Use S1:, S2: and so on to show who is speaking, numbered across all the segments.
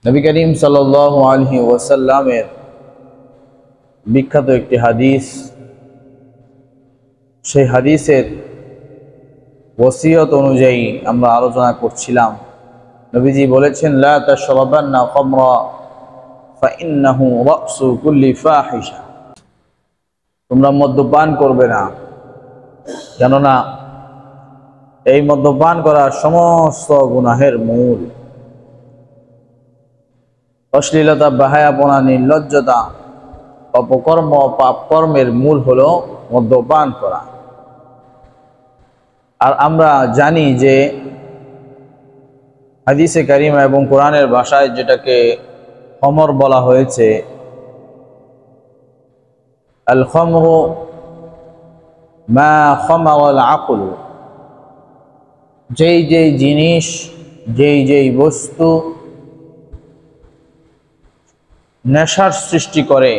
S1: নবী করিম সাল্লাল্লাহু আলাইহি ওয়াসাল্লামের বিখ্যাত একটি হাদিস, সেই হাদিসের ওসিয়ত অনুযায়ী আমরা আলোচনা করছিলাম। নবীজি বলেছেন, লা তাশরাবান্না খামরা ফাইন্নাহু রাসু কুল্লি ফাহিশা, তোমরা মদ্যপান করবে না, কেননা এই মদ্যপান করা সমস্ত গুনাহের মূল। অশ্লীলতা, বাহায়াপনা, নির্লজ্জতা, অপকর্ম, পাপ কর্মের মূল হলো মদ্যপান করা। আর আমরা জানি যে হাদিসে কারিমা এবং কোরআনের ভাষায় যেটাকে খমর বলা হয়েছে, আল খমরু মা খমারাল আকল, যেই যেই জিনিস, যেই যেই বস্তু নেশার সৃষ্টি করে,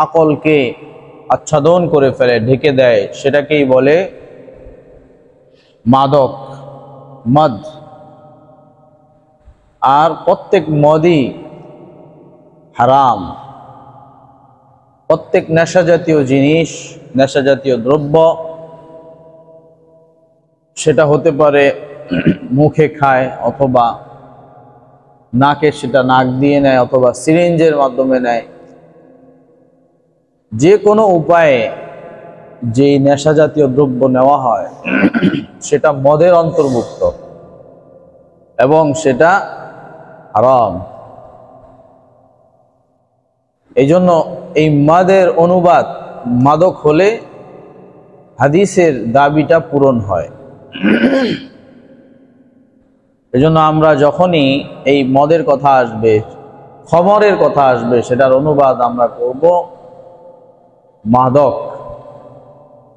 S1: আকলকে আচ্ছাদন করে ফেলে, ঢেকে দেয়, সেটাকেই বলে মাদক, মদ। আর প্রত্যেক মদই হারাম। প্রত্যেক নেশা জাতীয় জিনিস, নেশা জাতীয় দ্রব্য, সেটা হতে পারে মুখে খায়, অথবা নাকে সেটা নাক দিয়ে নেয়, অথবা সিরিঞ্জের মাধ্যমে নেয়। যে কোনো উপায়ে যে নেশা জাতীয় দ্রব্য নেওয়া হয় সেটা মদের অন্তর্ভুক্ত এবং সেটা হারাম। এই জন্য এই মদের অনুবাদ মাদক হলে হাদিসের দাবিটা পূরণ হয়। এজন্য আমরা যখনই এই মদের কথা আসবে, খমরের কথা আসবে, সেটার অনুবাদ আমরা করব মাদক,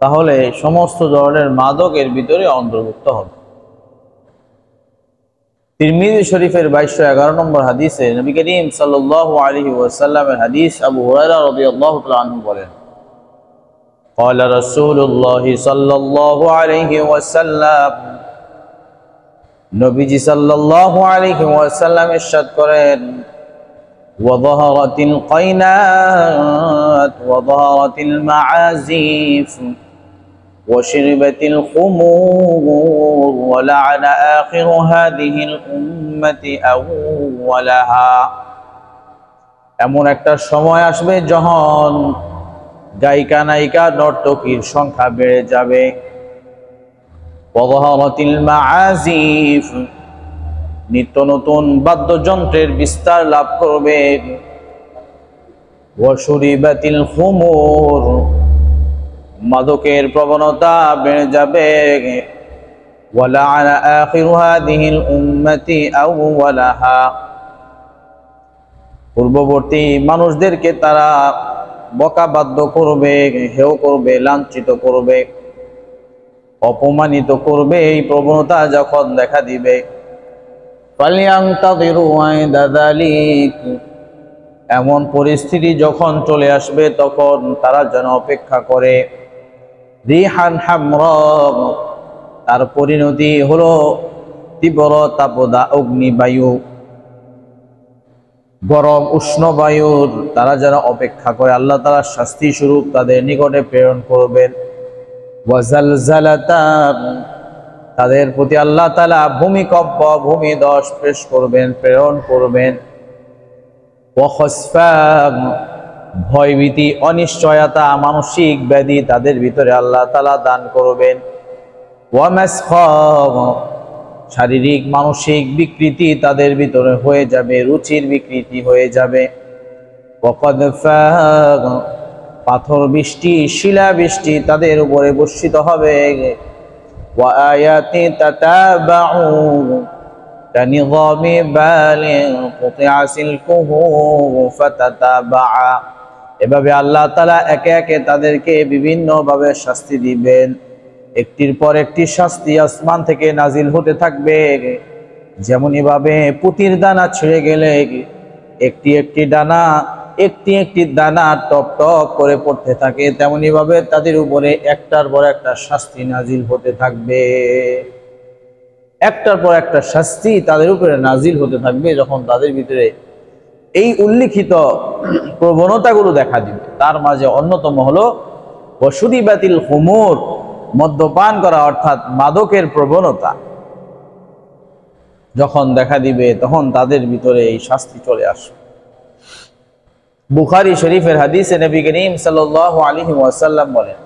S1: তাহলে সমস্ত ধরনের মাদক এর ভিতরে অন্তর্ভুক্ত হবে। তিরমিজি শরীফের 2211 নম্বর হাদিসে নবী করিম সাল্লাল্লাহু আলাইহি ওয়াসাল্লামের হাদিস, আবু হুরায়রা রাদিয়াল্লাহু তাআলা আনহু বলেন, قال رسول الله صلى الله عليه وسلم, নবীজি সাল্লাল্লাহু আলাইহি ওয়াসাল্লাম ইরশাদ করেন, وظهرت القينات وظهرت المعازيف وشربت الخمور ولعن آخر هذه الأمة أولها। এমন একটা সময় আসবে যখন গায়িকা, নায়িকা, নর্তকীর সংখ্যা বেড়ে যাবে। ওয়াযহারাতিল মাআজিফ, নিত্য নতুন বাদ্যযন্ত্রের বিস্তার লাভ করবে। ওয়াশুরিবাতিল খুমুর, মাদকের প্রবণতা বেড়ে যাবে। ওয়ালাআনা আখিরু হাযিহিল উম্মতি আউওয়ালাহা, পূর্ববর্তী মানুষদেরকে তারা বকাবাদ্য করবে, হেয় করবে, লাঞ্ছিত করবে, অপমানিত করবে। এই প্রবণতা যখন দেখা দিবে, ফালিয়ানতাযিরু আইদা যালিক, এমন পরিস্থিতি যখন চলে আসবে তখন তারা যেন অপেক্ষা করে। রিহান হামরা, তার পরিণতি হলো তীব্র তাপদা অগ্নিবায়ু, গরম উষ্ণ বায়ুর তারা যারা অপেক্ষা করে, আল্লাহ তাআলা শাস্তি স্বরূপ তাদের নিকটে প্রেরণ করবেন। ওয়াজালজালাতান, তাদের প্রতি আল্লাহ তাআলা ভূমিকম্প, ভূমিধস পেশ করবেন, প্রেরণ করবেন। ওয়াখসফান, ভয়ভীতি, অনিশ্চয়তা, মানসিক ব্যাধি তাদের ভিতরে আল্লাহ তাআলা দান করবেন। ওয়ামাসখাম, শারীরিক মানসিক বিকৃতি তাদের ভিতরে হয়ে যাবে, রুচির বিকৃতি হয়ে যাবে। ওয়াকাদফান, পাথর বৃষ্টি, শিলা বৃষ্টি তাদের উপরে বর্ষিত হবে। ওয়া আয়াতি তাতাবাউ কানিযামি বালিন কুতিআ সিলকুহু ফাতাতাবা, এভাবে আল্লাহ তাআলা একে একে তাদেরকে বিভিন্ন ভাবে শাস্তি দিবেন। একটির পর একটি শাস্তি আসমান থেকে নাজিল হতে থাকবে। যেমনই ভাবে পুতির দানা ছিঁড়ে গেলে একটি একটি দানা টপ টপ করে পড়তে থাকে, তেমনি ভাবে তাদের উপরে একটার পর একটা শাস্তি নাজিল হতে থাকবে। একটার পর একটা শাস্তি তাদের উপরে নাজিল হতে থাকবে যখন তাদের ভিতরে এই উল্লিখিত প্রবণতাগুলো দেখা দিবে। তার মাঝে অন্যতম হলো ওয়াশুরিবাতিল খুমুর, মদ্যপান করা অর্থাৎ মাদকের প্রবণতা যখন দেখা দিবে তখন তাদের ভিতরে এই শাস্তি চলে আসবে। বুখারী শরীফের হাদিসে নবী করিম সাল্লাল্লাহু আলাইহি ওয়াসাল্লাম বলেন,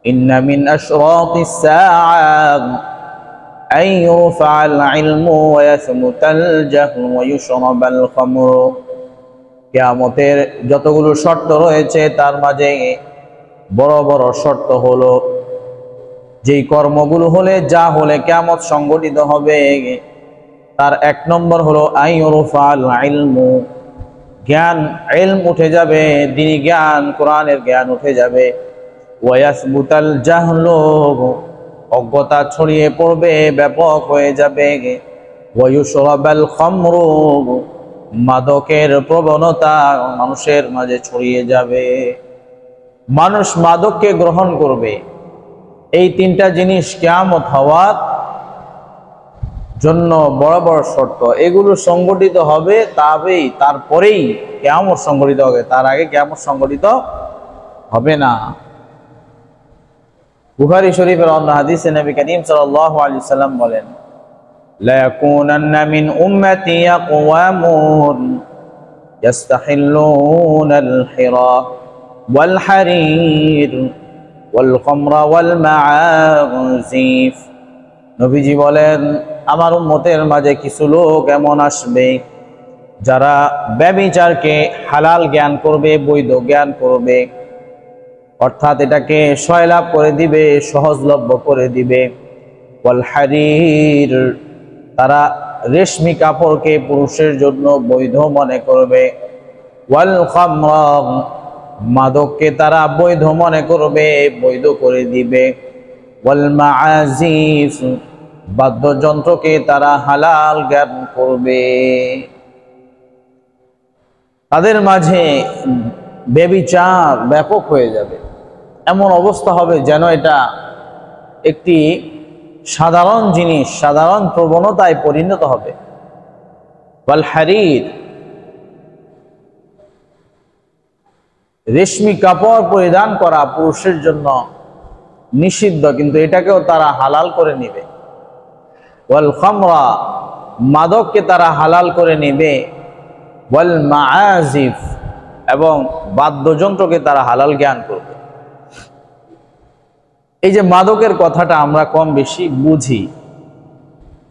S1: ইন্না মিন আশরাতিস সাআহ আন ইউরফা'আল ইলমু ওয়া ইয়াসমুতাল জাহলু ওয়া ইউশরাবাল খামরু। কিয়ামতের যতগুলো শর্ত রয়েছে তার মাঝে বড় বড় শর্ত হলো, যেই কর্মগুলো হলে যা হলে কিয়ামত সংঘটিত হবে তার এক নম্বর হলো আন ইউরফা'আল ইলমু, জ্ঞান, ইলম উঠে যাবে, দ্বীনি জ্ঞান, কোরআনের জ্ঞান উঠে যাবে। ওয়া ইয়াসবুতাল জাহলু, অজ্ঞতা ছড়িয়ে পড়বে, ব্যাপক হয়ে যাবে। ওয়া ইউশরাবাল খামরু, মাদকের প্রবণতা মানুষের মাঝে ছড়িয়ে যাবে, মানুষ মাদককে গ্রহণ করবে। এই তিনটা জিনিস কিয়ামত হওয়ার জন্য বড় বড় শর্ত, এগুলো সংগঠিত হবে তবেই, তারপরেই কিয়ামত সংগঠিত হবে, তার আগে কিয়ামত সংগঠিত হবে না। বুখারী শরীফের অন্য হাদিসে নবী করিম সাল্লাল্লাহু আলাইহি সাল্লাম বলেন, লা ইয়াকুনান্না মিন উম্মতি আকওয়ামুন ইস্তাহিল্লুনাল হিরা ওয়াল হারির ওয়াল খামরা ওয়াল মাআজিফ। নবীজি বলেন, আমার উম্মতের মাঝে কিছু লোক এমন আসবে যারা ব্যভিচারকে হালাল জ্ঞান করবে, বৈধ জ্ঞান করবে, অর্থাৎ এটাকে সয়লাভ করে দিবে, সহজলভ্য করে দিবে। ওয়াল হারির, তারা রেশমি কাপড়কে পুরুষের জন্য বৈধ মনে করবে। ওয়াল খামরা, মাদককে তারা বৈধ মনে করবে, বৈধ করে দিবে। ওয়াল মাআজিফ, বাদ্যযন্ত্রকে তারা হালাল জ্ঞান করবে। তাদের মাঝে ব্যভিচার ব্যাপক হয়ে যাবে, এমন অবস্থা হবে যেন এটা একটি সাধারণ জিনিস, সাধারণ প্রবণতায় পরিণত হবে। ওয়াল হারির, রেশমি কাপড় পরিধান করা পুরুষের জন্য নিষিদ্ধ, কিন্তু এটাকেও তারা হালাল করে নেবে। ওয়াল খামরা, মাদককে তারা হালাল করে নেবে। ওয়াল মাআজিফ, এবং বাদ্যযন্ত্রকে তারা হালাল জ্ঞান করবে। এই যে মাদকের কথাটা আমরা কম বেশি বুঝি,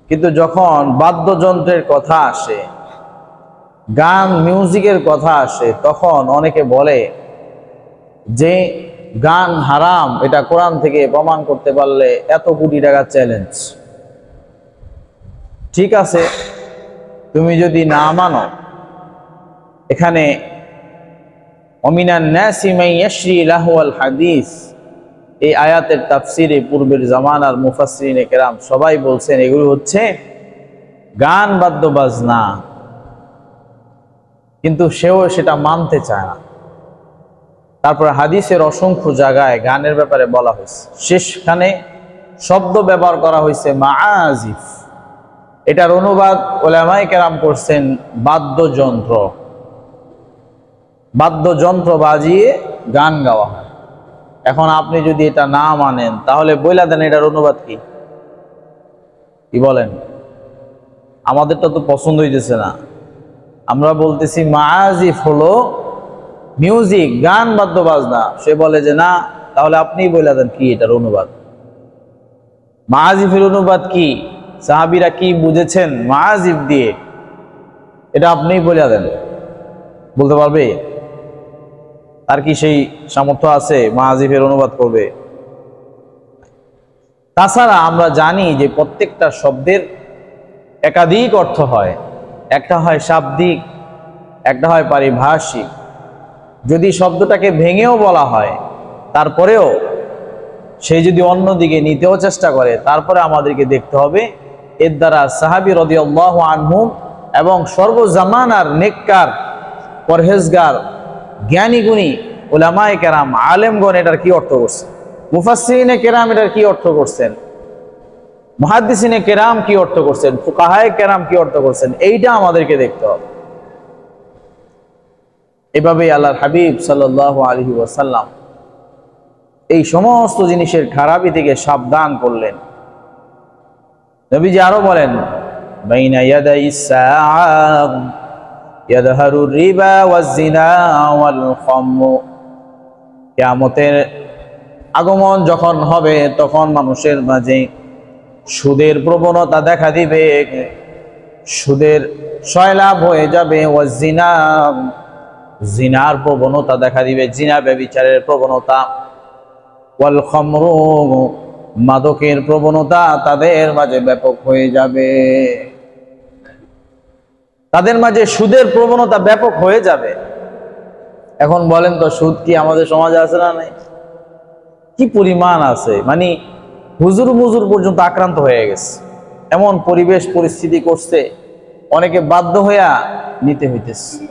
S1: কিন্তু যখন বাদ্যযন্ত্রের কথা আসে, গান মিউজিকের কথা আসে, তখন অনেকে বলে যে গান হারাম, এটা কোরআন থেকে প্রমাণ করতে পারলে এত কোটি টাকা চ্যালেঞ্জ। ঠিক আছে, তুমি যদি না মানো, এখানে অমিনান নাসি মান ইয়াশরি লাহওয়াল হাদিস, এই আয়াতের তাফসিরে পূর্বের জামানার মুফাসসিরিনে কেরাম সবাই বলছেন এগুলো হচ্ছে গান বাদ্য বাজনা, কিন্তু সেও সেটা মানতে চায় না। তারপরে হাদিসের অসংখ্য জায়গায় গানের ব্যাপারে বলা হয়েছে, শেষখানে শব্দ ব্যবহার করা হয়েছে মাআজিফ, এটার অনুবাদ উলামায়ে কেরাম করছেন বাদ্যযন্ত্র, বাদ্যযন্ত্র বাজিয়ে গান গাওয়া হয়। এখন আপনি যদি এটা না মানেন তাহলে বইলা দেন এটার অনুবাদ কি, কি বলেন? আমাদেরটা তো পছন্দ হইতেছে না, আমরা বলতেছি মাআজিফ হলো মিউজিক, গান বাদ্য বাজনা। সে বলে যে না, তাহলে আপনিই বইলা দেন কি এটার অনুবাদ, মাআজিফের অনুবাদ কি, সাহাবীরা কি বুঝেছেন মাআজিফ দিয়ে, এটা আপনিই বইলা দেন। বলতে পারবে? আর কি সেই সামর্থ্য আছে মাআজিফের অনুবাদ করবে? তাছাড়া আমরা জানি যে প্রত্যেকটা শব্দের একাধিক অর্থ হয়, একটা হয় শাব্দিক, একটা হয় পারিভাষিক। যদি শব্দটাকে ভেঙেও বলা হয়, তারপরেও সে যদি অন্যদিকে নিতেও চেষ্টা করে, তারপরে আমাদেরকে দেখতে হবে এর দ্বারা সাহাবী রাদিয়াল্লাহু আনহুম এবং সর্বজামানার নেককার, পরহেজগার, জ্ঞানী গুণী উলামায়ে কেরাম, আলেমগণ এটার কি অর্থ করছেন, মুফাসসিরিনে কেরাম এটার কি অর্থ করছেন। মুহাদ্দিসিনে কেরাম কি অর্থ করছেন, ফুকাহায়ে কেরাম কি অর্থ করছেন, এইটা আমাদেরকে দেখতে হবে। এভাবেই আল্লাহর হাবিব সাল্লাল্লাহু আলাইহি ওয়াসাল্লাম এই সমস্ত জিনিসের খারাপি থেকে সাবধান করলেন। নবীজি আরো বলেন, বাইনা ইয়াদাইস সাআ ইয়াযহারু রিবা ওয়াজ জিনা ওয়াল খামর, কিয়ামতের আগমন যখন হবে তখন মানুষের মাঝে সুদের প্রবণতা দেখা দিবে, সুদের সয়লাভ হয়ে যাবে, ওয়াজ জিনা, জিনার প্রবণতা দেখা দিবে, জিনা ব্যভিচারের প্রবণতা, ওয়াল খামরু, মাদকের প্রবণতা তাদের মাঝে ব্যাপক হয়ে যাবে, তাদের মাঝে সুদের প্রবণতা ব্যাপক হয়ে যাবে। এখন বলেন তো, সুদ কি আমাদের সমাজে আছে না নাই? কি পরিমাণ আছে, মানে হুজুর মুজুর পর্যন্ত আক্রান্ত হয়ে গেছে, এমন পরিবেশ পরিস্থিতি করছে, অনেকে বাধ্য হইয়া নিতে হইতেছে।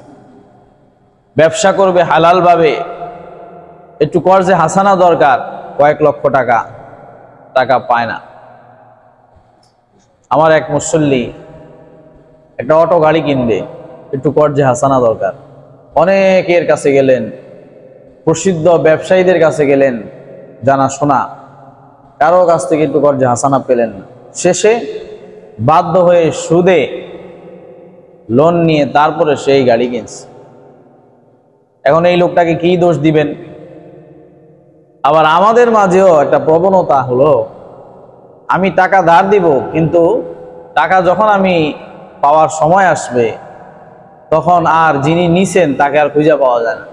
S1: ব্যবসা করবে হালাল ভাবে, একটু কর্জে হাসানা দরকার, কয়েক লক্ষ টাকা, টাকা পায় না। আমার এক মুসল্লি একটা অটো গাড়ি কিনবে, একটু কর্জে হাসানা দরকার, অনেকের কাছে গেলেন, প্রসিদ্ধ ব্যবসায়ীদের কাছে গেলেন, জানা শোনা, কারো কাছ থেকে একটু কর্জে হাসানা পেলেন না। শেষে বাধ্য হয়ে সুদে লোন নিয়ে তারপরে সেই গাড়ি কিনছে। এখন এই লোকটাকে কি দোষ দিবেন? আবার আমাদের মাঝেও একটা প্রবণতা হলো, আমি টাকা ধার দিব, কিন্তু টাকা যখন আমি পাওয়ার সময় আসবে তখন আর যিনি নিছেন তাকে আর খুঁজে পাওয়া যায় না।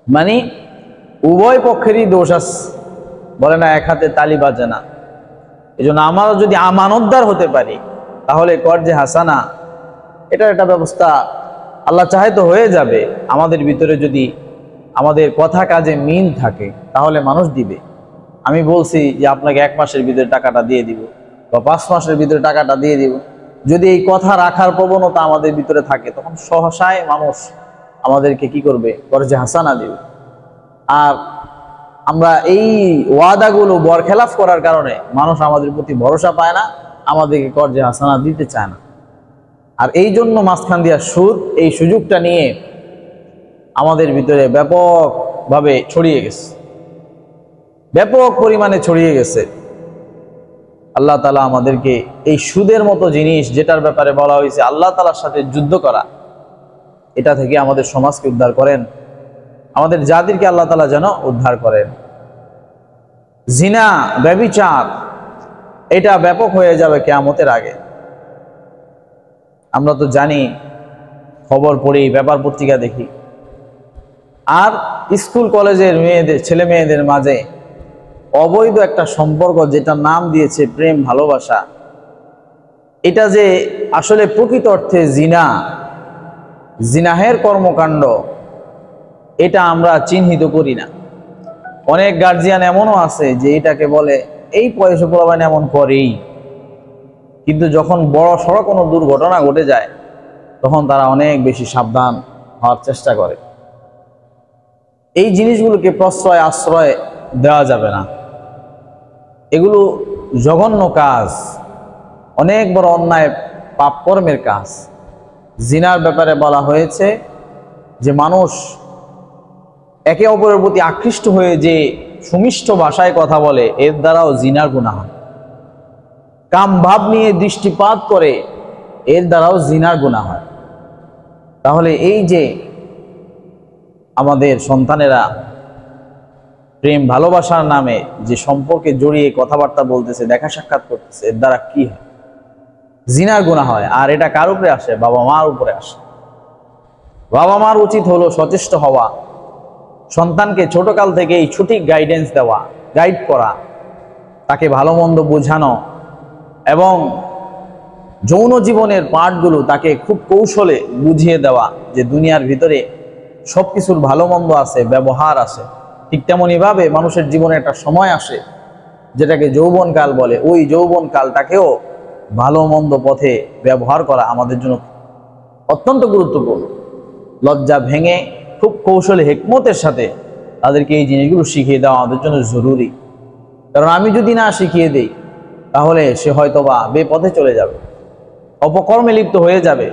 S1: মানে উভয় পক্ষেরই দোষ আছে, বলে না এক হাতে তালি বাজে না। এই জন্য আমরা যদি আমানতদার হতে পারি তাহলে কর্জে হাসানা এটার একটা ব্যবস্থা আল্লাহ চাহে তো হয়ে যাবে। আমাদের ভিতরে যদি আমাদের কথা কাজে মিল থাকে তাহলে মানুষ দিবে। আমি বলছি যে আপনাকে 1 মাসের ভিতরে টাকাটা দিয়ে দিব বা 5 মাসের ভিতরে টাকাটা দিয়ে দিব, যদি এই কথা রাখার প্রবণতা আমাদের ভিতরে থাকে তখন সহসায় মানুষ আমাদেরকে কি করবে? কর্জে হাসানা দিবে। আর আমরা এই ওয়াদাগুলো বরখেলাফ করার কারণে মানুষ আমাদের প্রতি ভরসা পায় না, আমাদেরকে কর্জে হাসানা দিতে চায় না। আর এই জন্য মাঝখান দিয়া সুদ এই সুযোগটা নিয়ে আমাদের ভিতরে ব্যাপকভাবে ছড়িয়ে গেছে, ব্যাপক পরিমাণে ছড়িয়ে গেছে। আল্লাহ তাআলা আমাদেরকে এই সুদের মতো জিনিস, যেটার ব্যাপারে বলা হয়েছে আল্লাহ তাআলার সাথে যুদ্ধ করা, এটা থেকে আমাদের সমাজকে উদ্ধার করেন, আমাদের জাতিকে আল্লাহ তাআলা যেন উদ্ধার করেন। জিনা, ব্যভিচার এটা ব্যাপক হয়ে যাবে কিয়ামতের আগে। আমরা তো জানি, খবর পড়ি, পেপার পত্রিকা দেখি। আর স্কুল কলেজের মেয়েদের, ছেলে মেয়েদের মাঝে অবৈধ একটা সম্পর্ক, যেটা নাম দিয়েছে প্রেম ভালোবাসা, এটা যে আসলে প্রকৃত অর্থে জিনা, জিনাহের কর্মকাণ্ড, এটা আমরা চিহ্নিত করি না। অনেক গার্জিয়ান এমনও আছে যে এটাকে বলে এই পয়সা পোলাপান এমন করেই, কিন্তু যখন বড় সড়ো কোনো দুর্ঘটনা ঘটে যায় তখন তারা অনেক বেশি সাবধান হওয়ার চেষ্টা করে। এই জিনিসগুলোকে প্রশ্রয় আশ্রয় দেওয়া যাবে না। এগুলো জঘন্য কাজ, অনেক বড় অন্যায় পাপ কর্মের কাজ। জিনার ব্যাপারে বলা হয়েছে যে মানুষ একে অপরের প্রতি আকৃষ্ট হয়ে যে সুমিষ্ট ভাষায় কথা বলে, এর দ্বারাও জিনার গুনাহ হয়। কাম ভাব নিয়ে দৃষ্টিপাত করে, এর দ্বারাও জিনার গুনাহ হয়। তাহলে এই যে আমাদের সন্তানেরা প্রেম ভালোবাসার নামে যে সম্পর্কে জড়িয়ে কথাবার্তা বলতেছে, দেখা সাক্ষাৎ করতেছে, এর দ্বারা কি হয়? জিনার গুনাহ হয়। আর এটা কার উপরে আসে? বাবা মার উপরে আসে। বাবা মার উচিত হলো সচেষ্ট হওয়া, সন্তানকে ছোটকাল থেকেই সঠিক গাইডেন্স দেওয়া, গাইড করা, তাকে ভালো মন্দ বোঝানো এবং যৌন জীবনের পার্টগুলো তাকে খুব কৌশলে বুঝিয়ে দেওয়া যে দুনিয়ার ভিতরে সব কিছুর ভালো মন্দ আছে, ব্যবহার আছে। ঠিক তেমনইভাবে মানুষের জীবনে একটা সময় আসে যেটাকে যৌবনকাল বলে, ওই যৌবনকালটাকেও ভালো মন্দ পথে ব্যবহার করা আমাদের জন্য অত্যন্ত গুরুত্বপূর্ণ। লজ্জা ভেঙে খুব কৌশলে হিকমতের সাথে তাদেরকে এই জিনিসগুলো শিখিয়ে দেওয়া আমাদের জন্য জরুরি। কারণ আমি যদি না শিখিয়ে দেই তাহলে সে হয়তোবা বেপথে চলে যাবে, অপকর্মে লিপ্ত হয়ে যাবে।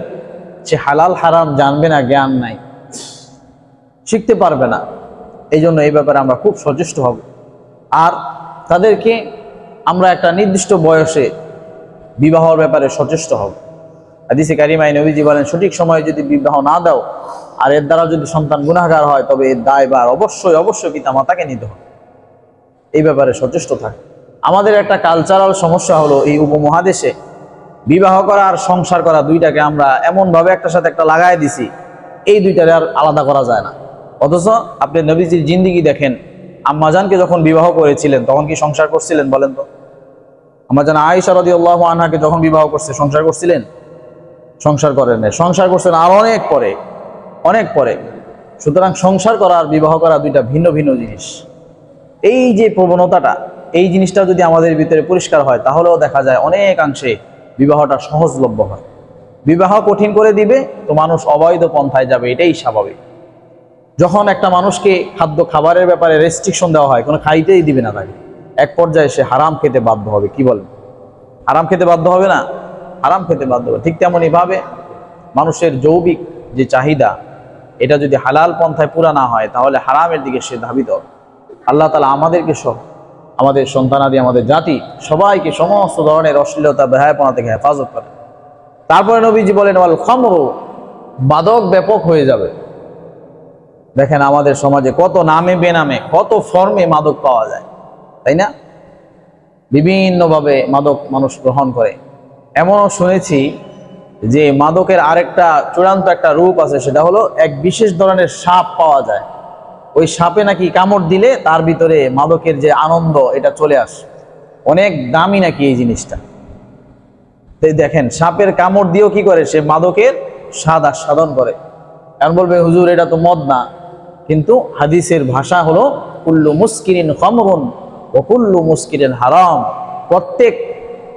S1: সে হালাল হারাম জানবে না, জ্ঞান নাই, শিখতে পারবে না। এই জন্য এই ব্যাপারে আমরা খুব সচেষ্ট হব। আর তাদেরকে আমরা একটা নির্দিষ্ট বয়সে বিবাহর ব্যাপারে সচেষ্ট হব। হাদিসে কারিমায় নবীজি বলেন, সঠিক সময়ে যদি বিবাহ না দাও আর এর দ্বারা যদি সন্তান গুনাহগার হয়, তবে এর দায়ভার অবশ্যই অবশ্যই পিতামাতাকে নিতে হবে। এই ব্যাপারে সচেষ্ট থাকে। আমাদের একটা কালচারাল সমস্যা হলো, এই উপমহাদেশে বিবাহ করা আর সংসার করা দুইটাকে আমরা এমনভাবে একটার সাথে একটা লাগাই দিছি, এই দুইটারে আর আলাদা করা যায় না। অথচ আপনি নবীজির জিন্দিগি দেখেন, আম্মাজানকে যখন বিবাহ করেছিলেন তখন কি সংসার করছিলেন বলেন তো? আম্মাজান আয়েশা রাদিয়াল্লাহু আনহাকে যখন বিবাহ করছে সংসার করছিলেন? সংসার করেন না, সংসার করছেন আর অনেক পরে, অনেক পরে। সুতরাং সংসার করা আর বিবাহ করা দুইটা ভিন্ন ভিন্ন জিনিস। এই যে প্রবণতাটা, এই জিনিসটা যদি আমাদের ভিতরে পরিষ্কার হয়, তাহলেও দেখা যায় অনেকাংশে বিবাহটা সহজলভ্য হয়। বিবাহ কঠিন করে দিবে তো মানুষ অবৈধ পন্থায় যাবে, এটাই স্বাভাবিক। যখন একটা মানুষকে খাবারের ব্যাপারে রেস্ট্রিকশন দেওয়া হয়, কোনো খাইতেই দিবে না তাকে, এক পর্যায়ে সে হারাম খেতে বাধ্য হবে। কি বলেন? হারাম খেতে বাধ্য হবে না? হারাম খেতে বাধ্য হবে। ঠিক তেমনই ভাবে মানুষের যৌবিক যে চাহিদা, এটা যদি হালাল পন্থায় পুরা না হয়, তাহলে হারামের দিকে সে ধাবিত হবে। আল্লাহ তাআলা আমাদেরকে সহ, আমাদের সন্তানাদি, আমাদের জাতি সবাইকে সমস্ত ধরনের অশ্লীলতা বেহায়াপনা থেকে হেফাজত করে। তারপরে নবীজি বলেন, ওয়াল খামরু, মাদক ব্যাপক হয়ে যাবে। দেখেন আমাদের সমাজে কত নামে বেনামে, কত ফর্মে মাদক পাওয়া যায়, তাই না? বিভিন্নভাবে মাদক মানুষ গ্রহণ করে। এমনও শুনেছি যে মাদকের আরেকটা চূড়ান্ত একটা রূপ আছে, সেটা হলো এক বিশেষ ধরনের সাপ পাওয়া যায়। ওই সাপে নাকি কামড় দিলে তার ভিতরে মাদকের যে আনন্দ, এটা চলে আসে। অনেক দামি নাকি এই জিনিসটা। তাই দেখেন, সাপের কামড় দিয়েও কি করে, সে মাদকের স্বাদ আস্বাদন করে। এখন বলবে, হুজুর এটা তো মদ না। কিন্তু হাদিসের ভাষা হলো কুল্লু মুস্কিরিন খামরুন ওয়া কুল্লু মুস্কিরিন হারাম। প্রত্যেক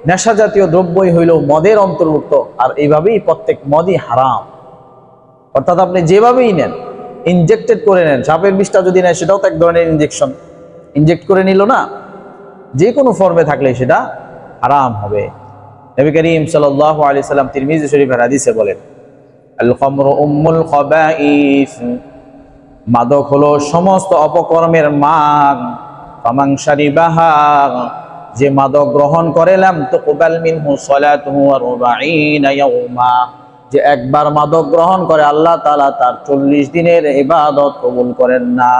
S1: নেশা জাতীয় দ্রব্যই হইল মদের অন্তর্ভুক্ত, আর এইভাবেই প্রত্যেক মদই হারাম। অর্থাৎ আপনি যেভাবেই নেন, ইনজেক্টেড করে নেন, সাপের বিষটা যদি নেয় সেটাও তো এক ধরনের ইনজেকশন, ইনজেক্ট করে নিল না, যে কোনো ফর্মে থাকলে সেটা হারাম হবে। নবী করিম সাল্লাল্লাহু আলাইহি সাল্লাম তিরমিজি শরীফের হাদিসে বলেন, আল খামরু উম্মুল খাবাইস, মাদক হলো সমস্ত অপকর্মের মা। ফামান শারিবাহা, যে মাদক গ্রহণ করে, লাম তুকবাল মিনহু সালাতুহু 40 ইয়াওমা, যে একবার মাদক গ্রহণ করে আল্লাহ তাআলা তার 40 দিনের ইবাদত কবুল করেন না।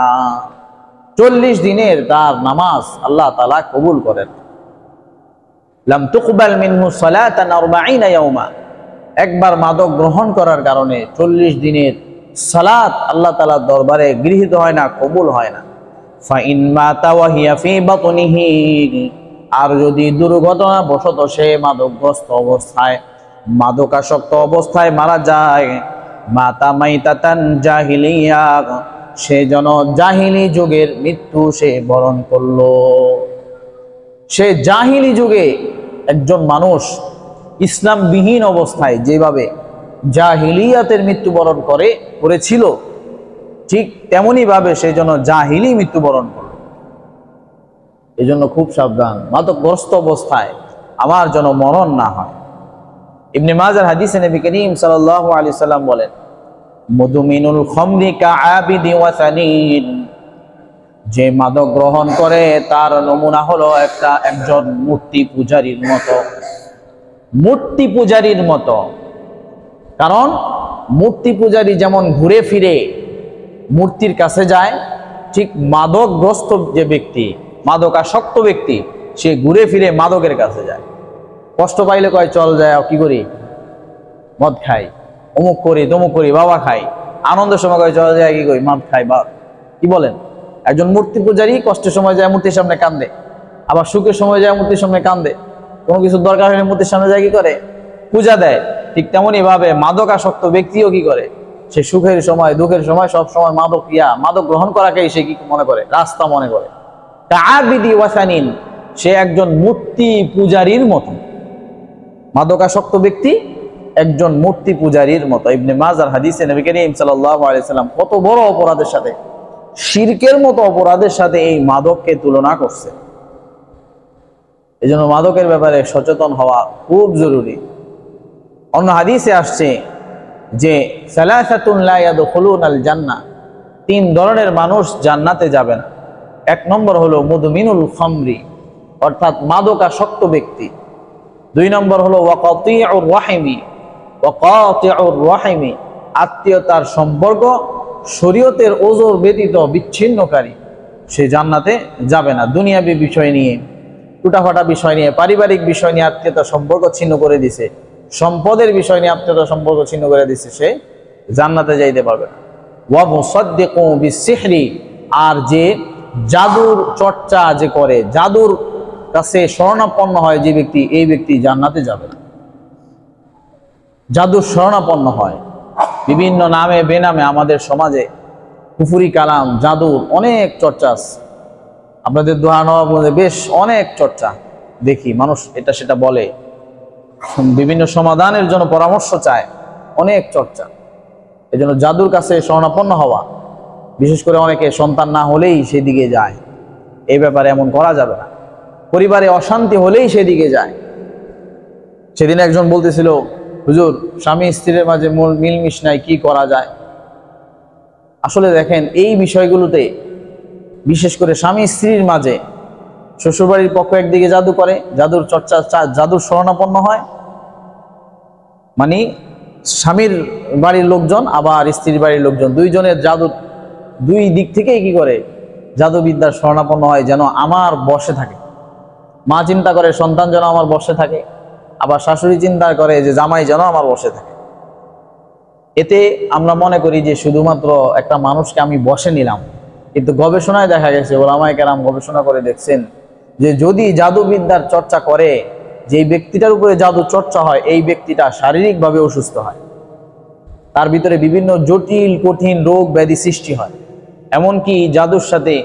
S1: 40 দিনের তার নামাজ আল্লাহ তাআলা কবুল করেন। লাম তুকবাল মিনহু সালাতান 40 ইয়াওমা, একবার মাদক গ্রহণ করার কারণে 40 দিনের সালাত আল্লাহ তাআলার দরবারে গৃহীত হয় না, কবুল হয় না। ফা ইন মাতা ওয়া হিয়া ফি বাতনিহি, আর যদি দুর্ঘটনা বশত সে মাদকগ্রস্ত অবস্থায়, মাদকাসক্ত অবস্থায় মারা যায়, মাতা মাইতাতান জাহিলিয়া, সে যেন জাহিলি যুগের মৃত্যু সে বরণ করলো। সে জাহিলি যুগে একজন মানুষ ইসলামবিহীন অবস্থায় যেভাবে জাহিলিয়াতের মৃত্যুবরণ করেছিল, ঠিক তেমনি ভাবে সে যেন জাহিলি মৃত্যুবরণ করল। এই জন্য খুব সাবধান, মাদকগ্রস্ত অবস্থায় আমার যেন মরণ না হয়। ইবনে মাজার হাদিসে নবী করিম সাল্লাল্লাহু আলাইহি সাল্লাম বলেন, মুদমিনুল খামরি কাআবিদি ওয়াসানিন, যে মাদক গ্রহণ করে তার নমুনা হলো একজন মূর্তি পূজারীর মতো। মূর্তি পূজারীর মতো, কারণ মূর্তি পূজারী যেমন ঘুরে ফিরে মূর্তির কাছে যায়, ঠিক মাদকগ্রস্ত যে ব্যক্তি, মাদকাসক্ত ব্যক্তি, সে ঘুরে ফিরে মাদকের কাছে যায়। কষ্ট পাইলে কয় চল যায়, কি করি, মদ খাই, অমুক করি, তমুক করি, বাবা খাই। আনন্দের সময় কয় চল যায়, কি করি, মদ খাই। বা কি বলেন? একজন মূর্তি পূজারী কষ্টের সময় যায় মূর্তির সামনে কান্দে, আবার সুখের সময় যায় মূর্তির সামনে কান্দে। কোনো কিছু দরকার হলে মূর্তির সামনে যায় কি করে, পূজা দেয়। ঠিক তেমনি ভাবে মাদকাসক্ত ব্যক্তিও কি করে, সে সুখের সময় দুঃখের সময় সব সময় মাদক গ্রহণ করাকেই সে কি মনে করে, রাস্তা মনে করে। কাআবিদি ওয়াসানিন, সে একজন মূর্তি পূজারীর মতো। মাদকাসক্ত ব্যক্তি একজন মূর্তি পূজারীর মতো। ইবনে মাজার হাদিসে নবী করিম সাল্লাল্লাহু আলাইহি সাল্লাম কত বড় অপরাধের সাথে, শিরকের মতো অপরাধের সাথে এই মাদককে তুলনা করছে। এজন্য মাদকের ব্যাপারে সচেতন হওয়া খুব জরুরি। অন্য হাদিসে আসছে যে সালাসাতুন লা ইয়াদখুলুনাল জান্নাহ, 3 ধরনের মানুষ জান্নাতে যাবে না। 1 নম্বর হলো মুদমিনুল খামরি, অর্থাৎ মাদকাসক্ত ব্যক্তি। 2 নম্বর হলো ওয়াকাতিউর রাহিমি, আত্মীয়তার সম্পর্ক শরীয়তের ওজর ব্যতীত বিচ্ছিন্নকারী, সে জান্নাতে যাবে না। দুনিয়াবী বিষয় নিয়ে, টুটাফাটা বিষয় নিয়ে, পারিবারিক বিষয় নিয়ে আত্মীয়তা সম্পর্ক ছিন্ন করে দিছে, সম্পদের বিষয় নিয়ে আত্মীয়তা সম্পর্ক ছিন্ন করে দিছে, সে জান্নাতে যাইতে পারবে না। ওয়া মুসাদ্দিকু বিসিহরি, আর যে জাদুর চর্চা যে করে, জাদুর কাছে শরণাপন্ন হয় যে ব্যক্তি, এই ব্যক্তি জান্নাতে যাবে না। জাদুর শরণাপন্ন হয় বিভিন্ন নামে বেনামে, আমাদের সমাজে কুফরি কালাম, জাদুর অনেক চর্চা আছে। আপনাদের দোয়া নেওয়ার মধ্যে বেশ অনেক চর্চা দেখি, মানুষ এটা সেটা বলে, বিভিন্ন সমাধানের জন্য পরামর্শ চায়, অনেক চর্চা। এই জন্য জাদুর কাছে শরণাপন্ন হওয়া, বিশেষ করে অনেকে সন্তান না হলেই সেদিকে যায়, এই ব্যাপারে এমন করা যাবে না। পরিবারে অশান্তি হলেই সেদিকে যায়। সেদিন একজন বলতেছিল, হুজুর স্বামী স্ত্রীর মাঝে মিলমিশ নাই, কি করা যায়? আসলে দেখেন, এই বিষয়গুলোতে বিশেষ করে স্বামী স্ত্রীর মাঝে, শ্বশুরবাড়ির পক্ষ একদিকে জাদু করে, জাদুর চর্চা, জাদুর শরণাপন্ন হয়, মানে স্বামীর বাড়ির লোকজন আবার স্ত্রীর বাড়ির লোকজন, দুইজনের জাদু, দুই দিক থেকেই কি করে জাদুবিদ্যার শরণাপন্ন হয়, যেন আমার বশে থাকে। মা চিন্তা করে সন্তান যেন আমার বশে থাকে, আবার শাশুড়ি চিন্তা করে যে জামাই যেন আমার বশে থাকে। এতে আমরা মনে করি যে শুধুমাত্র একটা মানুষকে আমি বশে নিলাম, কিন্তু গবেষণায় দেখা গেছে, ওলামায়ে কেরাম গবেষণা করে দেখছেন যে যদি জাদুবিদ্যার চর্চা করে, যে ব্যক্তিটার উপরে জাদু চর্চা হয়, এই ব্যক্তিটা শারীরিকভাবে অসুস্থ হয়, তার ভিতরে বিভিন্ন জটিল কঠিন রোগ ব্যাধি সৃষ্টি হয়। এমনকি জাদুর সাথে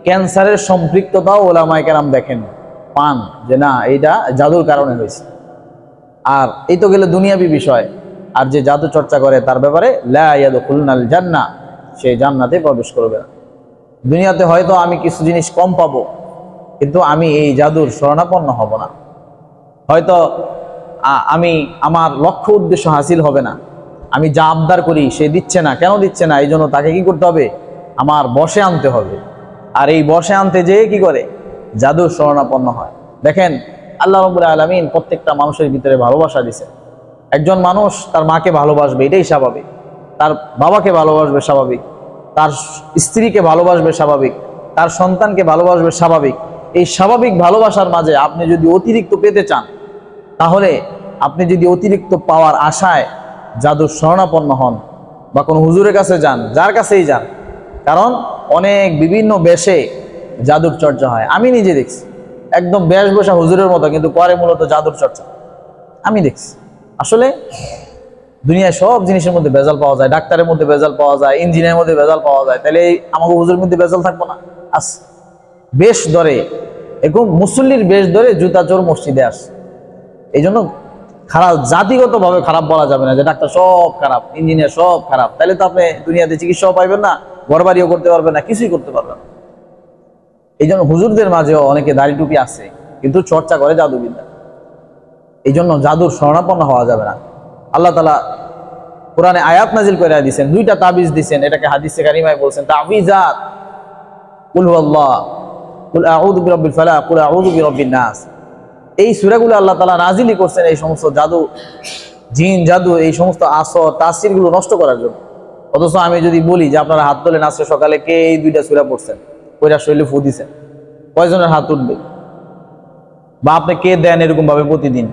S1: ক্যান্সারের সম্পৃক্ততাও ওলামায়ে কেরাম দেখেন, পান, যে না এইটা জাদুর কারণে হয়েছে। আর এই তো গেলে দুনিয়াবী বিষয়। আর যে জাদু চর্চা করে তার ব্যাপারে লা ইয়াদখুলুনাল জান্নাহ, সে জান্নাতে প্রবেশ করবে না। দুনিয়াতে হয়তো আমি কিছু জিনিস কম পাবো, কিন্তু আমি এই জাদুর শরণাপন্ন হব না। হয়তো আমি আমার লক্ষ্য উদ্দেশ্য হাসিল হবে না, আমি যা আবদার করি সে দিচ্ছে না, কেন দিচ্ছে না, এই জন্য তাকে কি করতে হবে, আমার বশে আনতে হবে। আর এই বশে আনতে যেয়ে কি করে, জাদুর শরণাপন্ন হয়। দেখেন, আল্লাহ রাব্বুল আলামিন প্রত্যেকটা মানুষের ভিতরে ভালোবাসা দিছে। একজন মানুষ তার মাকে ভালোবাসবে, এটাই স্বাভাবিক, তার বাবাকে ভালোবাসবে স্বাভাবিক, তার স্ত্রীকে ভালোবাসবে স্বাভাবিক, তার সন্তানকে ভালোবাসবে স্বাভাবিক। এই স্বাভাবিক ভালোবাসার মাঝে আপনি যদি অতিরিক্ত পেতে চান, তাহলে আপনি যদি অতিরিক্ত পাওয়ার আশায় জাদুর শরণাপন্ন হন বা কোনো হুজুরের কাছে যান, যার কাছেই যান, কারণ অনেক বিভিন্ন বেশে জাদুর চর্চা হয়। আমি নিজে দেখছি, একদম বেশভূষা হুজুরের মতো, কিন্তু করে মূলত জাদুর চর্চা। আমি দেখছি। আসলে দুনিয়ায় সব জিনিসের মধ্যে ভেজাল পাওয়া যায়, ডাক্তারের মধ্যে ভেজাল পাওয়া যায়, ইঞ্জিনিয়ারের মধ্যে ভেজাল পাওয়া যায়, তাহলে আমাকে হুজুরের মধ্যে ভেজাল থাকবো না? আস বেশ ধরে, এরকম মুসল্লির বেশ ধরে জুতা চোর মসজিদে আসে। এই জন্য খারাপ, জাতিগতভাবে খারাপ বলা যাবে না যে ডাক্তার সব খারাপ, ইঞ্জিনিয়ার সব খারাপ, তাহলে তো আপনি দুনিয়াতে চিকিৎসাও পাইবেন না, ঘর বাড়িও করতে পারবেন না, কিছুই করতে পারবেন না। এই জন্য হুজুরদের মাঝেও অনেকে দাড়ি টুপি আছে, কিন্তু চর্চা করে জাদুবিদ্যা। এই জন্য জাদুর শরণাপন্ন হওয়া যাবে না। আল্লাহ তাআলা কোরআনে আয়াত নাজিল করে দিয়েছেন, 2টা তাবিজ দিয়েছেন, এটাকে হাদিসে কারিমায় বলছেন তাবিজাত। কুল হুয়াল্লাহ, কুল আউযু বিরাব্বিল ফালাক, কুল আউযু বিরাব্বিন নাস। এই সূরাগুলো আল্লাহ তাআলা নাজিলই করছেন এই সমস্ত জাদু, জিন জাদু, এই সমস্ত আসর তাসিরগুলো নষ্ট করার জন্য। অথচ আমি যদি বলি যে আপনারা হাত তোলেন, আজকে সকালে কে এই 2টা সূরা পড়ছেন, কয়টা শরীরে ফু দিছেন, কয়জনের হাত উঠবে? বা আপনি কে দেন এরকম ভাবে প্রতিদিন,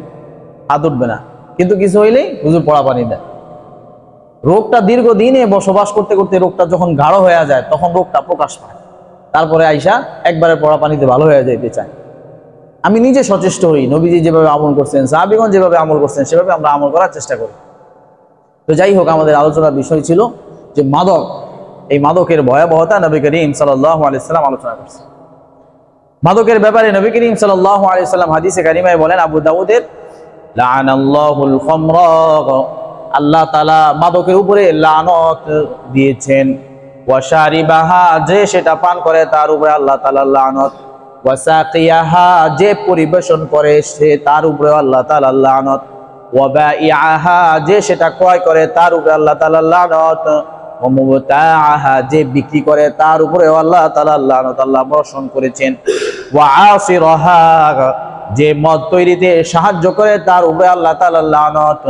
S1: হাত উঠবে না। কিন্তু কিছু হইলেই হুজুর পড়া পানি দেন। রোগটা দীর্ঘদিনে বসবাস করতে করতে রোগটা যখন গাঢ় হয়ে যায়, তখন রোগটা প্রকাশ পায়, তারপরে আইসা একবারে পড়া পানিতে ভালো হয়ে যাইতে চায়। আমি নিজে সচেষ্ট হই, নবীজি যেভাবে আমল করছেন, সাহাবীগণ যেভাবে আমল করছেন, সেভাবে আমরা আমল করার চেষ্টা করি। তো যাই হোক, আমাদের আলোচনার বিষয় ছিল যে মাদক, এই মাদকের ভয়াবহতা নবী করিম সাল্লাল্লাহু আলাইহি ওয়াসাল্লাম আলোচনা করছেন। মাদকের ব্যাপারে নবী করিম সাল্লাল্লাহু আলাইহি ওয়াসাল্লাম হাদিসে কারিমায় বলেন, আবু দাউদের, লাআনাল্লাহুল খামরা, আল্লাহ তাআলা মাদকের উপরে লানত দিয়েছেন। ওয়া শারিবাহা, যে সেটা পান করে তার উপরে আল্লাহ তাআলা লানত ওয়াসাকিয়াহা যে পরিবেশন করে সে তার উপরে আল্লাহ তাআলার লানত, ওয়া বাইআহা যে সেটা ক্রয় করে তার উপরে আল্লাহ তাআলার লানত, ওয়া মুবতাআহা যে বিক্রি করে তার উপরে আল্লাহ তাআলার লানত আল্লাহ বর্ষণ করেছেন, ওয়া আসিরাহা যে মদ তৈরিতে সাহায্য করে তার উপরে আল্লাহ তাআলার লানত,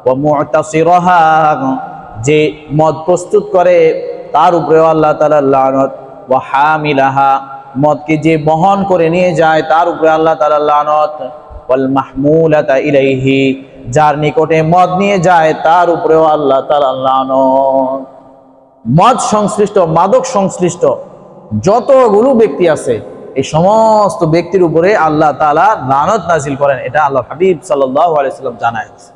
S1: ওয়া মু'তাসিরাহা যে মদ প্রস্তুত করে তার উপরে আল্লাহ তাআলার লানত, ওয়া হামিলাহা মদকে যে বহন করে নিয়ে যায় তার উপরে আল্লাহ তাআলার লানত, ওয়াল মাহমুলাতা ইলাইহি যার নিকটে মদ নিয়ে যায় তার উপরেও আল্লাহ তাআলার লানত। মদ সংশ্লিষ্ট, মাদক সংশ্লিষ্ট যতগুলো ব্যক্তি আছে এই সমস্ত ব্যক্তির উপরে আল্লাহ তাআলা লানত নাজিল করেন, এটা আল্লাহর হাবিব সাল্লাল্লাহু আলাইহি ওয়াসাল্লাম জানাইছেন।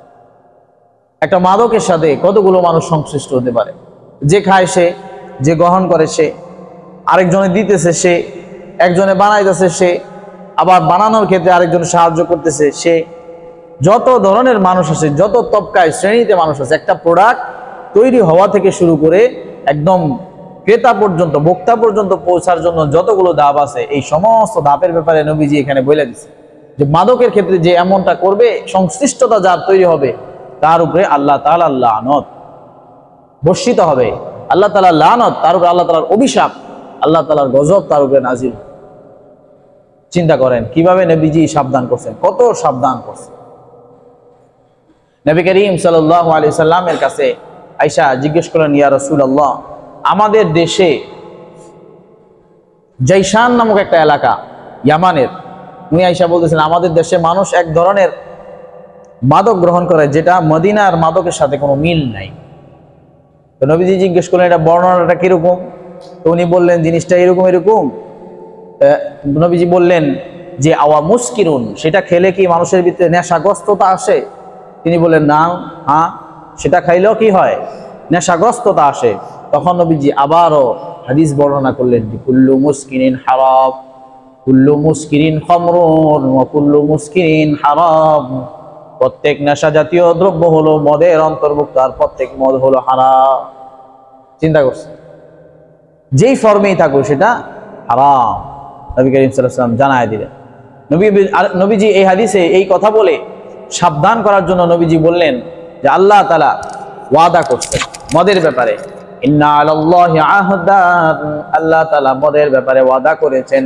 S1: একটা মাদকের সাথে কতগুলো মানুষ সংশ্লিষ্ট হতে পারে, যে খায় সে, যে গ্রহণ করে সে, আরেকজনে দিতেছে সে, একজনে বানাইতেছে সে, আবার বানানোর ক্ষেত্রে আরেকজন সাহায্য করতেছে সে, যত ধরনের মানুষ আছে, যত তবকায় শ্রেণীতে মানুষ আছে, একটা প্রোডাক্ট তৈরি হওয়া থেকে শুরু করে একদম ক্রেতা পর্যন্ত, ভোক্তা পর্যন্ত পৌঁছার জন্য যতগুলো ধাপ আছে এই সমস্ত ধাপের ব্যাপারে নবীজি এখানে বলে দিচ্ছে যে মাদকের ক্ষেত্রে যে এমনটা করবে, সংশ্লিষ্টতা যার তৈরি হবে তার উপরে আল্লাহ তাআলার লানত বর্ষিত হবে, আল্লাহ তাআলার লানত তার উপরে, আল্লাহ তাআলার অভিশাপ, আল্লাহ তাআলার গজব তার উপরে নাজিল। চিন্তা করেন কিভাবে নবীজি সাবধান করছেন, কত সাবধান করছেন। নবী করিম সাল্লাল্লাহু আলাইহি সাল্লামের কাছে আয়েশা জিজ্ঞেস করলেন, ইয়া রাসূলুল্লাহ, আমাদের দেশে জাইশান নামক একটা এলাকা ইয়ামানের, উনি আয়েশা বলতেছেন আমাদের দেশে মানুষ এক ধরনের মাদক গ্রহণ করে যেটা মদিনার মাদকের সাথে কোনো মিল নাই। তো নবীজি জিজ্ঞেস করলেন এটা বর্ণনাটা কিরকম? তো উনি বললেন জিনিসটা এরকম এরকম। নবীজি বললেন যে আওয়া মুস্কিরুন, সেটা খেলে কি মানুষের ভিতরে নেশাগ্রস্ততা আসে? তিনি বললেন না, হ্যাঁ সেটা খাইলেও কি হয়, নেশাগ্রস্ততা আসে। তখন নবীজি আবারও হাদিস বর্ণনা করলেন যে কুল্লু মুস্কিরিন হারাম, কুল্লু মুস্কিরিন খামরুন ওয়া কুল্লু মুস্কিরিন হারাম, প্রত্যেক নেশা জাতীয় দ্রব্য হলো মদের অন্তর্ভুক্ত আর প্রত্যেক মদ হলো হারাম। চিন্তা করছে, যেই ফর্মেই থাকুক সেটা হারাম, নবী করিম সাল্লাল্লাহু আলাইহি ওয়াসাল্লাম জানায় দিলেন। নবীজি এই হাদিসে এই কথা বলে সাবধান করার জন্য নবীজি বললেন যে আল্লাহ তাআলা ওয়াদা করছেন মদের ব্যাপারে, ইন্না আলাল্লাহি আহদান, আল্লাহ তাআলা মদের ব্যাপারে ওয়াদা করেছেন,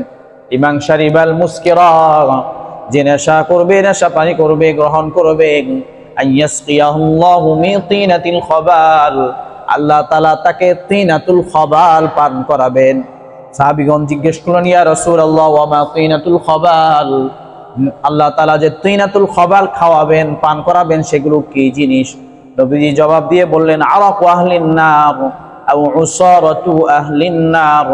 S1: ইমান শারিবাল মুসকিরা, যে নেশা করবে, নেশা পানি করবে, গ্রহণ করবে, আইয়াসকিয়াহুল্লাহু মিন তিনাতিল খাবাল, আল্লাহ তাআলা তাকে তিনাতুল খাবাল পান করাবেন। সাহাবীগণ জিজ্ঞেস করলেন, ইয়া রাসূলুল্লাহ ওয়া মা তিনাতুল খাবাল, আল্লাহ তাআলা যে তিনাতুল খাবাল খাওয়াবেন, পান করাবেন সেগুলো কি জিনিস? নবীজি জবাব দিয়ে বললেন আরাকু আহলিন নার আও উসারাতু আহলিন নার,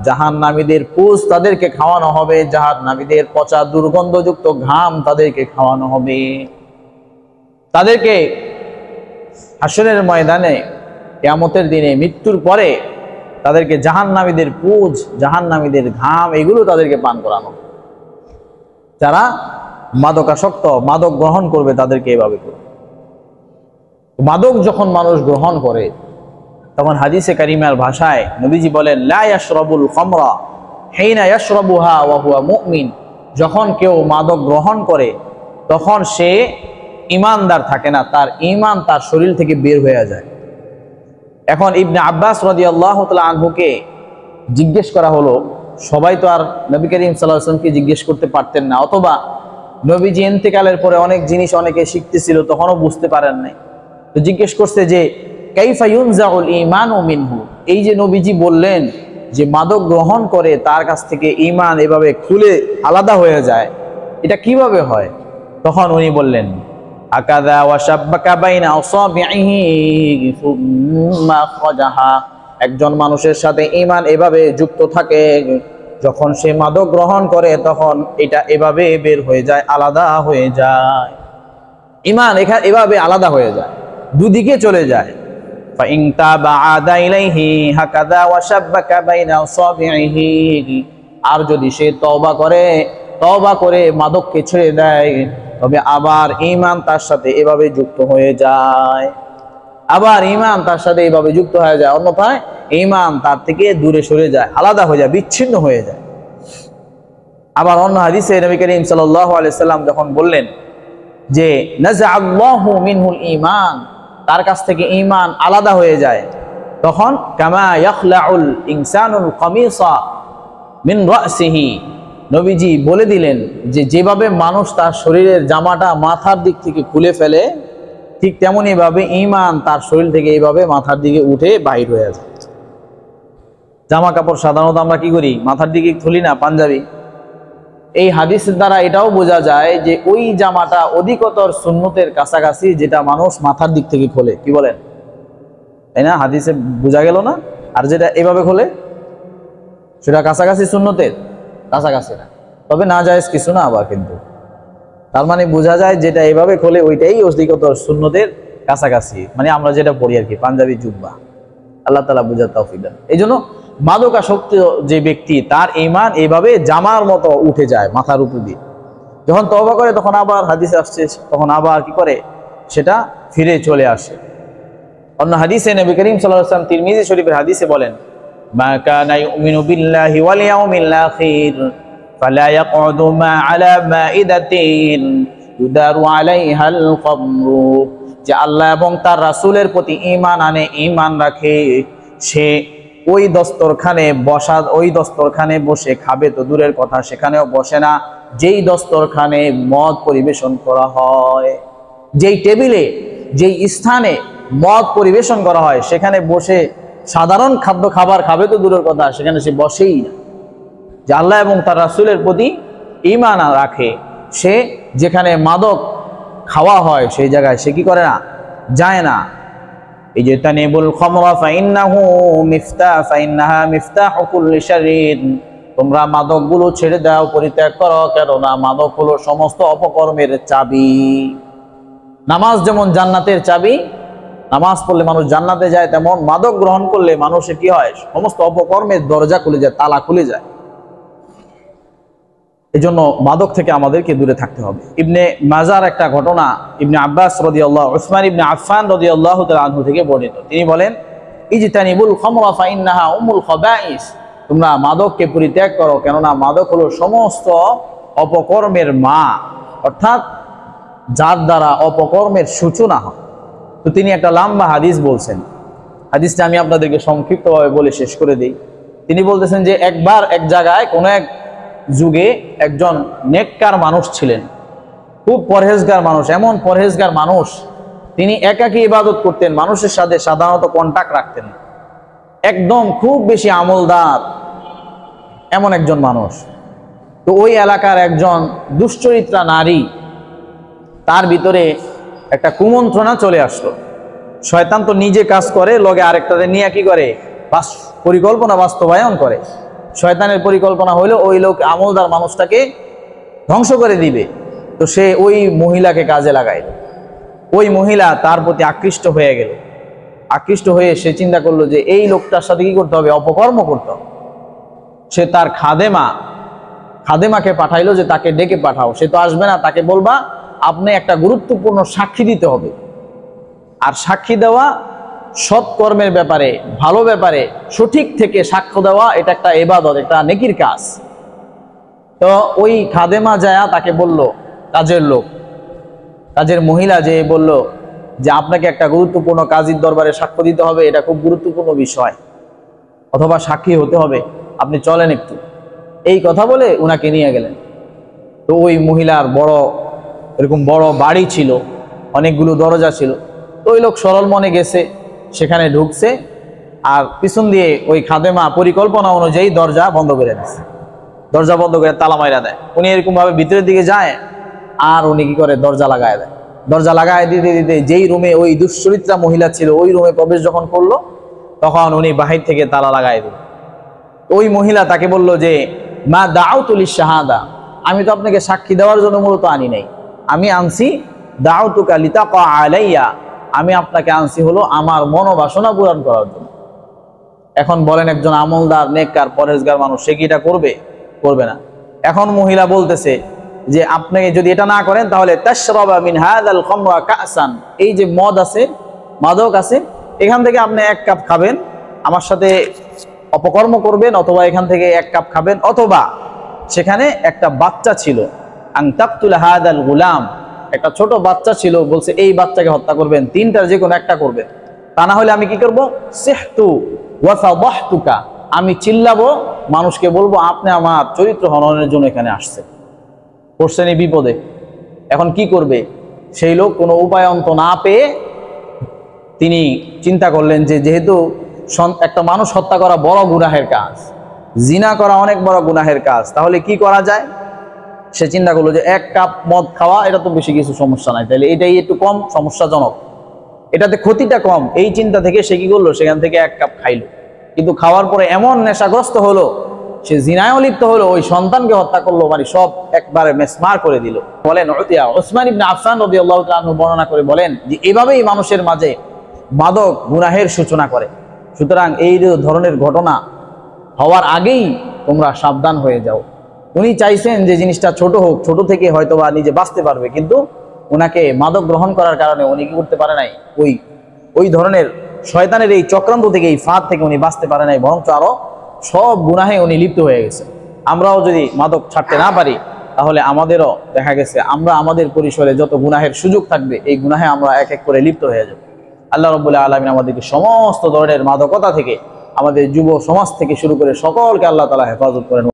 S1: জাহান্নামীদের পুষ তাদেরকে খাওয়ানো হবে, জাহান্নামীদের পচা দুর্গন্ধযুক্ত ঘাম তাদেরকে খাওয়ানো হবে। তাদেরকে হাসরের ময়দানে, কিয়ামতের দিনে, মৃত্যুর পরে তাদেরকে জাহান্নামীদের পুজ, জাহান্নামীদের ঘাম এগুলো তাদেরকে পান করানো। যারা মাদকাসক্ত, মাদক গ্রহণ করবে তাদেরকে এভাবে করবে। মাদক যখন মানুষ গ্রহণ করে তখন হাদিসে কারিমার ভাষায় নবীজি বলেন লা ইয়াশরাবুল খামরা হিনা ইয়াশরাবুহা ওয়া হুয়া মুমিন, যখন কেউ মাদক গ্রহণ করে তখন সে ঈমানদার থাকে না, তার ঈমান তার শরীর থেকে বের হয়ে যায়। এখন ইবনে আব্বাস রাদিয়াল্লাহু তাআলা আনহুকে জিজ্ঞেস করা হলো, সবাই তো আর নবী করিম সাল্লাল্লাহু আলাইহি ওয়াসাল্লামকে জিজ্ঞেস করতে পারতেন না, অথবা নবীজি ইন্তেকালের পরে অনেক জিনিস অনেকে শিখতেছিল তখনও বুঝতে পারেন নাই, তো জিজ্ঞেস করছে যে কাইফা ইউনজাউল ঈমানু মিনহু, এই যে নবীজি বললেন যে মাদক গ্রহণ করে তার কাছ থেকে ঈমান এভাবে খুলে আলাদা হয়ে যায়, এটা কিভাবে হয়? তখন উনি বললেন আকাযা ওয়া শাব্বাকা বাইনা আসাবিহি সুম্মা খাজাহা, একজন মানুষের সাথে ঈমান এভাবে যুক্ত থাকে, যখন সে মাদক গ্রহণ করে তখন এটা এভাবে বের হয়ে যায়, আলাদা হয়ে যায়, ঈমান এভাবে আলাদা হয়ে যায়, দুদিকে চলে যায়। ফাইন তাবাআদা ইলাইহি হাকাযা ওয়া শাব্বাকা বাইনা আসাবিহি, আর যদি সে তওবা করে মাদককে ছেড়ে দেয় তবে আবার ঈমান তার সাথে এভাবে যুক্ত হয়ে যায়, আবার ঈমান তার সাথে এভাবে যুক্ত হয়ে যায়, অন্যথায় ঈমান তার থেকে দূরে সরে যায়, আলাদা হয়ে যায়, বিচ্ছিন্ন হয়ে যায়। আবার অন্য হাদিসে নবী করিম সাল্লাল্লাহু আলাইহি সাল্লাম যখন বললেন যে নাযাআল্লাহু মিনহুল ঈমান, তার কাছ থেকে ঈমান আলাদা হয়ে যায়, তখন কামা ইয়াখলাউল ইনসানুল কামিসা মিন রাসিহি, নবীজি বলে দিলেন যে যেভাবে মানুষ তার শরীরের জামাটা মাথার দিক থেকে খুলে ফেলে, ঠিক তেমনি ভাবে ঈমান তার শরীর থেকে এইভাবে মাথার দিকে উঠে বাইর হয়ে যায়। জামা কাপড় সাধারণত আমরা কি করি, মাথার দিকে খুলি না, পাঞ্জাবি। এই হাদিসের দ্বারা এটাও বোঝা যায় যে ওই জামাটা অধিকতর সুন্নতের কাছাকাছি যেটা মানুষ মাথার দিক থেকে খোলে। কি বলেন, তাই না? হাদিসে বোঝা গেল না? আর যেটা এভাবে খোলে সেটা কাছাকাছি সুন্নতের কাছাকাছি না, তবে না জায়েজ কিছু না আবার। কিন্তু তার মানে বোঝা যায় যেটা এভাবে খোলে ওইটাই অধিকতর সুন্নতের কাছাকাছি, মানে আমরা যেটা পড়ি আর কি, পাঞ্জাবি জুব্বা। আল্লাহ তাআলা বুঝার তৌফিক দেন। এই জন্য মাদকাসক্ত যে ব্যক্তি, তার ঈমান এইভাবে জামার মতো উঠে যায় মাথার উপর দিয়ে। যখন তওবা করে তখন আবার হাদিসে আসছে, তখন আবার কি করে, সেটা ফিরে চলে আসে। অন্য হাদিসে নবী করিম সাল্লাল্লাহু আলাইহি ওয়াসাল্লাম তিরমিজি শরীফের হাদিসে বলেন, মা কানা ইউমিনু বিল্লাহি ওয়াল ইয়াউমিল আখির ফালা ইয়াকউদু মা আলা মাইদাতিন ইউদারু আলাইহাল খামরু, যে আল্লাহ এবং তার রাসূলের প্রতি ঈমান আনে, ঈমান রাখে, সে ওই দস্তরখানে বসে খাবে তো দূরের কথা, সেখানেও বসে না যেই দস্তরখানে মদ পরিবেশন করা হয়। যেই টেবিলে, যেই স্থানে মদ পরিবেশন করা হয়, সেখানে বসে সাধারণ খাবার খাবে তো দূরের কথা, সেখানে সে বসেই না। যে আল্লাহ এবং তার রাসূলের প্রতি ঈমান রাখে, সে যেখানে মাদক খাওয়া হয় সেই জায়গায় সে কি করে না, যায় না। এই যে তানিবুল খামরা ফাইন্নাহা মিফতাহু কুল্লি শাররিন, তোমরা মাদকগুলো ছেড়ে দাও, পরিত্যাগ করো, কেননা মাদক হলো সমস্ত অপকর্মের চাবি। নামাজ যেমন জান্নাতের চাবি, নামাজ পড়লে মানুষ জান্নাতে যায়, তেমন মাদক গ্রহণ করলে মানুষের কি হয়, সমস্ত অপকর্মের দরজা খুলে যায়, তালা খুলে যায়। এজন্য মাদক থেকে আমাদেরকে দূরে থাকতে হবে। ইবনে মাজার একটা ঘটনা ইবনে আব্বাস রাদিয়াল্লাহু, উসমান ইবনে আফফান রাদিয়াল্লাহু তাআলা আনহু থেকে বর্ণিত। তিনি বলেন, ইজতানিবুল খামরা ফাইন্নাহা উম্মুল খাবাইস, তোমরা মাদককে পরিত্যাগ করো, কেননা মাদক হলো সমস্ত অপকর্মের মা, অর্থাৎ যার দ্বারা অপকর্মের সূচনা হয়। তো তিনি একটা লম্বা হাদিস বলছেন, হাদিসটা আমি আপনাদেরকে সংক্ষিপ্তভাবে বলে শেষ করে দিই। তিনি বলতেছেন যে একবার এক জায়গায় কোন এক যুগে একজন নেককার মানুষ ছিলেন, খুব পরহেজগার মানুষ। এমন পরহেজগার মানুষ, তিনি একাকী ইবাদত করতেন, মানুষের সাথে সাধারণত কন্টাক্ট রাখতেন, একদম খুব বেশি আমলদার এমন একজন মানুষ। তো ওই এলাকার একজন দুশ্চরিত্রা নারী, তার ভিতরে একটা কুমন্ত্রণা চলে আসলো। শয়তান তো নিজে কাজ করে, লগে আরেকটাতে নিয়ে কি করে, পরিকল্পনা বাস্তবায়ন করে। শয়তানের পরিকল্পনা হইলো ওই লোক আমলদার মানুষটাকে ধ্বংস করে দিবে। তো সে ওই মহিলাকে কাজে লাগাইল। ওই মহিলা তার প্রতি আকৃষ্ট হয়ে গেল। আকৃষ্ট হয়ে সে চিন্তা করলো যে এই লোকটার সাথে কি করতে হবে, অপকর্ম করতে হবে। সে তার খাদেমাকে পাঠাইলো যে তাকে ডেকে পাঠাও। সে তো আসবে না, তাকে বলবা আপনি একটা গুরুত্বপূর্ণ সাক্ষী দিতে হবে। আর সাক্ষী দেওয়া সৎকর্মের ব্যাপারে, ভালো ব্যাপারে সঠিক থেকে সাক্ষ্য দেওয়া, এটা একটা ইবাদত, একটা নেকির কাজ। তো ওই খাদেমা যায়া তাকে বলল, কাজের মহিলা যে বলল যে আপনাকে একটা গুরুত্বপূর্ণ কাজীর দরবারে সাক্ষ্য দিতে হবে, এটা খুব গুরুত্বপূর্ণ বিষয়, অথবা সাক্ষী হতে হবে, আপনি চলেন একটু। এই কথা বলে উনাকে নিয়ে গেলেন। তো ওই মহিলার এরকম বড় বাড়ি ছিল, অনেকগুলো দরজা ছিল। তো ওই লোক সরল মনে গেছে, সেখানে ঢুকছে, আর পিছন দিয়ে ওই খাদেমা পরিকল্পনা অনুযায়ী দরজা বন্ধ করে দিচ্ছে। দরজা বন্ধ করে তালা মাইরা দেয়। উনি এরকম ভাবে ভিতরের দিকে যায়, আর উনি কি করে, দরজা লাগায় দেয়। দরজা লাগায় দিতে দিতে যেই রুমে ওই দুশ্চরিত্রা মহিলা ছিল, ওই রুমে প্রবেশ যখন করলো, তখন উনি বাহির থেকে তালা লাগায় দিল। ওই মহিলা তাকে বলল যে মা দাউতুল শাহাদা, আমি তো আপনাকে সাক্ষী দেওয়ার জন্য মূলত আনি নাই, আমি আনছি দাউতুকা লিতাকা আলাইয়া, আমি আপনাকে আনছি হলো আমার মনোবাসনা পূরণ করার জন্য। এখন বলেন, একজন আমলদার, নেককার, পরহেজগার মানুষ, সে কি এটা করবে? করবে না। এখন মহিলা বলতেছে যে আপনি যদি এটা না করেন তাহলে তাশরাবা মিন হাযাল খামরা কাসান, এই যে মদ আছে, মাদক আছে, এখান থেকে আপনি এক কাপ খাবেন, আমার সাথে অপকর্ম করবেন, অথবা এখান থেকে এক কাপ খাবেন, অথবা সেখানে একটা বাচ্চা ছিল, আন তাকতুল হাদাল গুলাম, একটা ছোট বাচ্চা ছিল, বলছে এই বাচ্চাকে হত্যা করবেন, তিনটার যে কোনো একটা করবেন, তা না হলে আমি কি করব, সিহতু ওয়া ফাদাহতুকা, আমি চিল্লাবো, মানুষকে বলবো আপনি আমার চরিত্র হননের জন্য এখানে আসছে, পড়ছেন এই বিপদে। এখন কি করবে সেই লোক? কোনো উপায় অন্ত না পেয়ে তিনি চিন্তা করলেন যে যেহেতু একটা মানুষ হত্যা করা বড় গুনাহের কাজ, জিনা করা অনেক বড় গুনাহের কাজ, তাহলে কি করা যায়? সে চিন্তা করলো যে এক কাপ মদ খাওয়া এটা তো বেশি কিছু সমস্যা নাই, তাহলে এটাই একটু কম সমস্যাজনক, এটাতে ক্ষতিটা কম, এই চিন্তা থেকে সে কি করলো, সেখান থেকে এক কাপ খাইলো। কিন্তু খাওয়ার পরে এমন নেশাগ্রস্ত হলো, সে জিনায়ও লিপ্ত হলো, ওই সন্তানকে হত্যা করলো, মানে সব একবারে মেসমার করে দিল। বলেন ওসমান ইবনে আফফান রাদিয়াল্লাহু তাআলা আনহু বর্ণনা করে বলেন যে এভাবেই মানুষের মাঝে মাদক গুনাহের সূচনা করে। সুতরাং এই ধরনের ঘটনা হওয়ার আগেই তোমরা সাবধান হয়ে যাও। উনি চাইছেন যে জিনিসটা ছোট হোক, ছোট থেকে হয়তো বা নিজে বাঁচতে পারবে, কিন্তু ওনাকে মাদক গ্রহণ করার কারণে উনি কি করতে পারে নাই, ওই ধরনের শয়তানের এই চক্রান্ত থেকে, এই ফাঁদ থেকে উনি বাঁচতে পারে নাই, বরঞ্চ আরো সব গুনাহে উনি লিপ্ত হয়ে গেছে। আমরাও যদি মাদক ছাড়তে না পারি, তাহলে আমাদেরও দেখা গেছে আমরা আমাদের পরিসরে যত গুনাহের সুযোগ থাকবে, এই গুনাহে আমরা এক এক করে লিপ্ত হয়ে যাব। আল্লাহ রাব্বুল আলামিন আমাদেরকে সমস্ত ধরনের মাদকতা থেকে, আমাদের যুব সমাজ থেকে শুরু করে সকলকে আল্লাহ তাআলা হেফাজত করেন।